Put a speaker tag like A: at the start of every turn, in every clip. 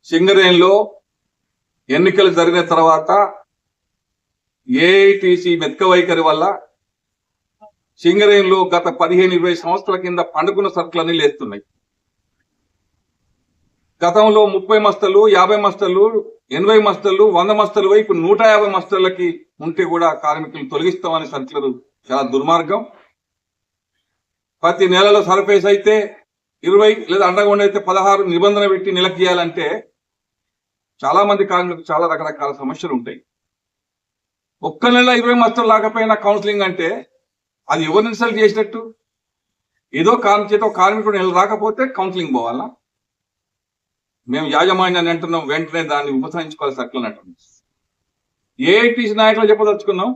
A: సింగరేణిలో ఎన్నికలు జరిగిన తర్వాత ఏఐటీసీ మెతక వైఖరి వల్ల సింగరేణిలో గత 15-20 సంవత్సరాల కింద పండుకున్న సరుకులన్నీ లేస్తున్నాయి. గతంలో 30 మస్తలు, 50 మస్తలు, 80 మస్తలు, 100 మస్తలు వైపు 150 మస్తలకి ఉంటే కూడా కార్మికులు తొలగిస్తామని సర్కులర్ చాలా దుర్మార్గం. ప్రతి నెలలో సర్ఫేస్ అయితే 20 లేదా అండర్గ్రౌండ్ అయితే 16 నిబంధన పెట్టి నెలకు చేయాలంటే చాలా మంది కార్మికులకు చాలా రకరకాల సమస్యలు ఉంటాయి. ఒక్క నెల 20 మస్తలు లేకపోయినా కౌన్సిలింగ్ అంటే అది ఎవరిని ఇన్సల్ట్ చేసినట్టు? ఏదో కార్మికుడు నెల రాకపోతే కౌన్సిలింగ్ పోవాలా? మేము యాజమాన్యాన్ని అంటున్నాం, వెంటనే దాన్ని ఉపసంహరించుకోవాలి సర్కులను అంటున్నాం. ఏఐటీసీ నాయకులు చెప్పదలుచుకున్నాం,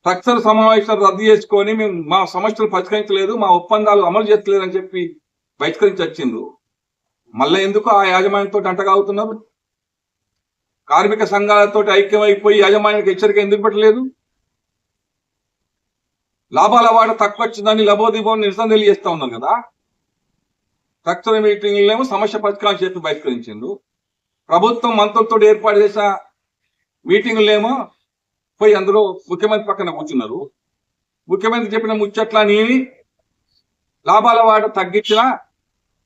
A: తక్షణ సమావేశాలు రద్దు చేసుకొని మేము మా సమస్యలు పరిష్కరించలేదు, మా ఒప్పందాలు అమలు చేస్తలేదు అని చెప్పి బహిష్కరించి వచ్చిండ్రు. మళ్ళీ ఎందుకు ఆ యాజమాన్యంతో అంటగాగుతున్నారు? కార్మిక సంఘాలతో ఐక్యమైపోయి యాజమాన్యానికి హెచ్చరిక ఎందుకు పెట్టలేదు? లాభాల వాట తక్కువ వచ్చిందని లబోదిబో నిరసన తెలియజేస్తా ఉన్నారు కదా. తక్షణ మీటింగ్లేమో సమస్య పరిష్కారం చెప్పి బహిష్కరించిండు. ప్రభుత్వం మంత్రులతో ఏర్పాటు చేసిన మీటింగులేమో పోయి అందులో ముఖ్యమంత్రి పక్కన కూర్చున్నారు. ముఖ్యమంత్రి చెప్పిన ముచ్చట్లా నీని లాభాల వాట తగ్గించిన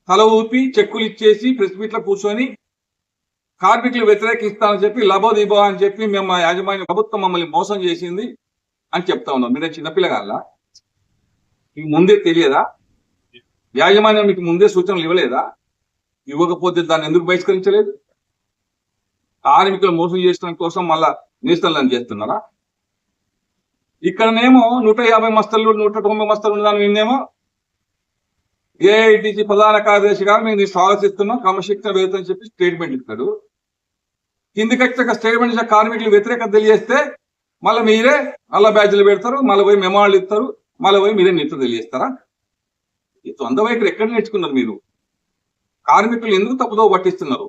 A: తల ఊపి చెక్కులు ఇచ్చేసి ప్రెస్ మీట్లో కూర్చొని కార్మికులు వ్యతిరేకిస్తామని చెప్పి లబోదిబో అని చెప్పి మేము మా యాజమాన్య ప్రభుత్వం మమ్మల్ని మోసం చేసింది అని చెప్తా ఉన్నాం. మీరే చిన్నపిల్లగాళ్ళ, మీకు ముందే తెలియదా? యాజమాన్యం మీకు ముందే సూచనలు ఇవ్వలేదా? ఇవ్వకపోతే దాన్ని ఎందుకు బహిష్కరించలేదు? కార్మికులు మోసం చేయడం కోసం మళ్ళా నిరసనలు చేస్తున్నారా? ఇక్కడనేమో 150 మస్తలు 190 మస్తలు ఉన్నదాన్ని విన్నేమో ఏఐటీసీ ప్రధాన కార్యదర్శిగా మేము స్వాగతిస్తున్నాం, క్రమశిక్షణ వేదని చెప్పి స్టేట్మెంట్ ఇస్తాడు. కిందికి వచ్చాక స్టేట్మెంట్ ఇచ్చిన కార్మికులు వ్యతిరేకత తెలియజేస్తే మళ్ళీ మీరే అలా బ్యాచ్లు పెడతారు, మళ్ళీ పోయి మెమాళ్ళు ఇస్తారు, మళ్ళీ పోయి మీరే నిత్యం తెలియజేస్తారా? ఈ ద్వంద్వ వైఖరి ఎక్కడ నేర్చుకున్నారు మీరు? కార్మికులు ఎందుకు తప్పుదో పట్టిస్తున్నారు?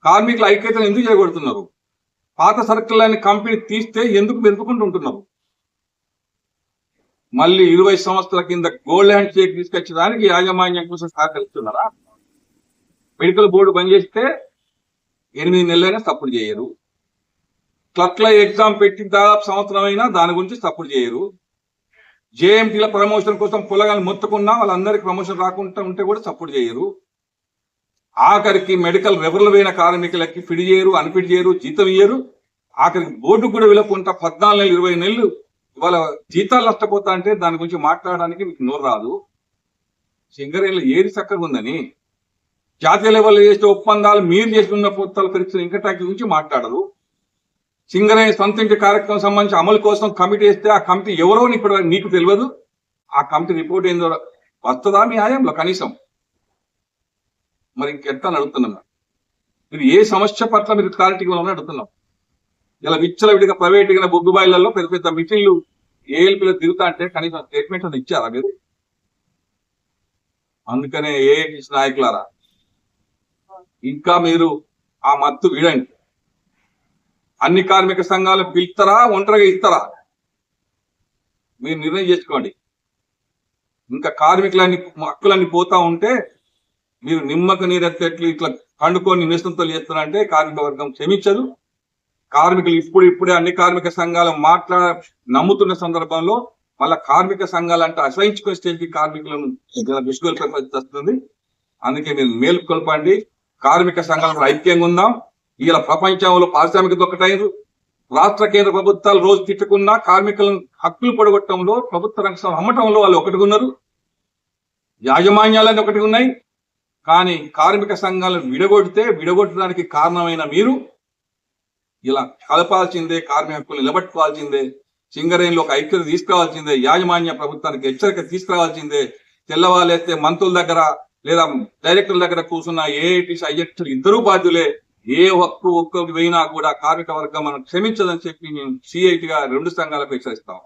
A: కార్మికుల ఐక్యతను ఎందుకు చేయగొడుతున్నారు? పాత సర్కిల్ని కంపెనీ తీస్తే ఎందుకు మెరుపుకుంటూ ఉంటున్నారు? మళ్ళీ 20 సంవత్సరాల కింద గోల్డ్ హ్యాండ్ షేక్ తీసుకొచ్చడానికి యాజమాన్యం కోసం సహకరిస్తున్నారా? మెడికల్ బోర్డు బంద్ చేస్తే 8 నెలలైనా సపోర్ట్ చేయరు. క్లర్క్ల ఎగ్జామ్ పెట్టి దాదాపు సంవత్సరం అయినా దాని గురించి సపోర్ట్ చేయరు. జేఎంటీల ప్రమోషన్ కోసం పొలగాలు మొత్తుకున్నా వాళ్ళందరికీ ప్రమోషన్ రాకుండా ఉంటే కూడా సపోర్ట్ చేయరు. ఆఖరికి మెడికల్ రెఫరల్ అయిన కార్మికులకి ఫిడ్ చేయరు, అన్ఫిడ్ చేయరు, జీతం ఇయ్యరు. ఆఖరికి బోర్డు కూడా వెళ్ళకుండా 14 నెలలు 20 నెలలు ఇవాళ జీతాలు నష్టపోతా అంటే దాని గురించి మాట్లాడడానికి మీకు నోరు రాదు. సింగరేణిలో ఏది చక్కగా ఉందని జాతీయ లెవెల్లో చేసే ఒప్పందాలు మీరు చేసుకున్న పొత్తాలు పరీక్షలు ఇంకటాకి గురించి మాట్లాడరు. సింగరేణి సొంత ఇంటి కార్యక్రమం సంబంధించి అమలు కోసం కమిటీ వేస్తే ఆ కమిటీ ఎవరో ఇప్పుడు నీకు తెలియదు. ఆ కమిటీ రిపోర్ట్ ఏందో వస్తుందా మీ హయాంలో కనీసం? మరి ఇంకెట్లా అడుగుతున్నాం? మీరు ఏ సమస్య పట్ల మీరు క్లారిటీ ఇవ్వాలని అడుగుతున్నాం. ఇలా విచ్చలవిడిగా ప్రైవేట్గా బొగ్గుబాయిలలో పెద్ద పెద్ద మిషన్లు ఏఎల్పీలో తిరుగుతా అంటే కనీసం స్టేట్మెంట్ అది ఇచ్చారా మీరు? అందుకనే ఏఐటీసీ నాయకులారా, ఇంకా మీరు ఆ మత్తు వీడండి. అన్ని కార్మిక సంఘాలు పిలుస్తారా, ఒంటరిగా ఇస్తారా? మీరు నిర్ణయం చేసుకోండి. ఇంకా కార్మికులన్నీ హక్కులన్నీ పోతా ఉంటే మీరు నిమ్మకు నీరెత్తట్లు ఇట్లా కండుకొని నిరసనతో చేస్తారంటే కార్మిక వర్గం క్షమించదు. కార్మికులు ఇప్పుడే అన్ని కార్మిక సంఘాలు నమ్ముతున్న సందర్భంలో మళ్ళా కార్మిక సంఘాలు అంటే అసహించుకునే స్టేజ్కి కార్మికులను విసుగొల్పేస్తుంది. అందుకే మీరు మేల్కొల్పండి. కార్మిక సంఘాలు ఐక్యంగా ఉందాం. ఇలా ప్రపంచంలో పారిశ్రామిక ఒకటైన రాష్ట్ర కేంద్ర ప్రభుత్వాలు రోజు తిట్టుకున్నా కార్మికులను హక్కులు పొడగొట్టడంలో ప్రభుత్వ రంగం అమ్మటంలో వాళ్ళు ఒకటిగా ఉన్నారు. యాజమాన్యాలన్నీ ఒకటి ఉన్నాయి. కానీ కార్మిక సంఘాలను విడగొట్టడానికి కారణమైన మీరు ఇలా కలపాల్సిందే, కార్మిక హక్కులు నిలబెట్టుకోవాల్సిందే, సింగరేణిలో ఒక ఐక్యత తీసుకురావాల్సిందే, యాజమాన్య ప్రభుత్వానికి హెచ్చరిక తీసుకురావాల్సిందే. తెల్లవాళ్ళేస్తే మంత్రుల దగ్గర లేదా డైరెక్టర్ల దగ్గర కూర్చున్న ఏఐటీసీ అధ్యక్షులు ఇద్దరూ బాధ్యులే. ఏ ఒక్కరికి పోయినా కూడా కార్మిక వర్గం మనం క్షమించదని చెప్పి మేము సిఐటిగా 2 సంఘాలకు హెచ్చరిస్తాం.